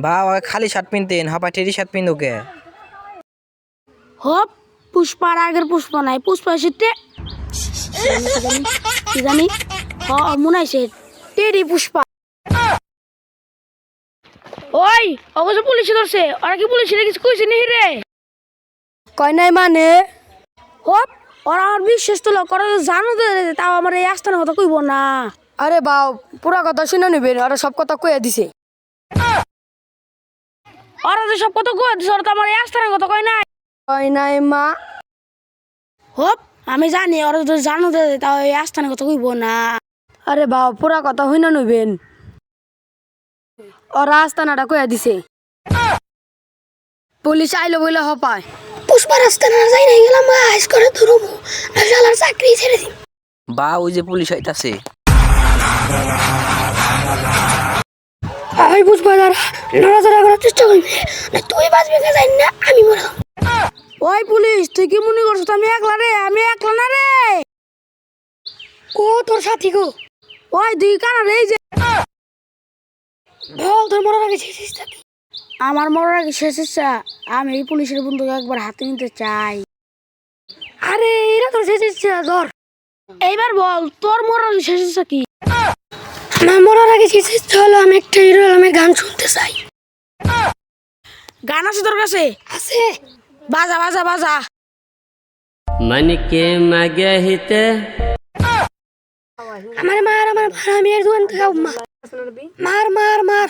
বাবা খালি শার্ট পিনতেন হাপা টেরি shirt pin ওকে hop পুষ্পার আগের পুষ্পা নাই পুষ্পা শীতে কি জানি মনে হয়েছে টেরি পুষ্পা। ওই অবশ্য পুলিশে ধরছে ওরা কি পুলিশে কিছু কইছে নি রে কয় নাই মানে হপ ওরা আমার বিশ্বাস তো লোক ওরা জানো দে তাও আমার এই আস্থানের কথা কইব না। আরে বাউ পুরা কথা শুনে নিবেন ওরা সব কথা কইয়া দিছে। ওরা যে সব কথা কই দিছে ওরা তো আমার এই আস্থানের কথা কয় নাই। কয় নাই মা হপ আমি জানি ওরা তো জানো দে তাও এই আস্থানের কথা কইব না। আরে বাউ পুরা কথা হইনা নিবেন ওরা আস্তানাটা কইয়া দিছে। পুলিশ আইলো বইলে হপায় পুষ্পা রাস্তা না যাই না গেলাম আইস করে ধরবো না শালার চাকরি ছেড়ে দিই। বা ওই যে পুলিশ আইতাছে আমি পুষ্পা দ্বারা নড়াচড়া করার চেষ্টা করবি না তুই বাঁচবি কে জানি না আমি মরা। ওই পুলিশ তুই কি মনে করছিস আমি একলা রে আমি একলা না রে ও তোর সাথী গো ওই দুই কানা রে এই যে বল তোর মরার আগে শেষ ইচ্ছা কি? আমার মরার আগে শেষ ইচ্ছা আমি এই পুলিশের বন্দুক একবার হাতে নিতে চাই। আরে এরা তোর শেষ ইচ্ছা ধর এইবার বল তোর মরার আগে শেষ ইচ্ছা কি? আমার মরার আগে শেষ ইচ্ছা হলো আমি একটা হিরো আমি গান শুনতে চাই। গান আছে তোর কাছে? আছে বাজা বাজা বাজা। मन के मगहिते আমার মার আমি এর দোকান থেকে মার মার মার।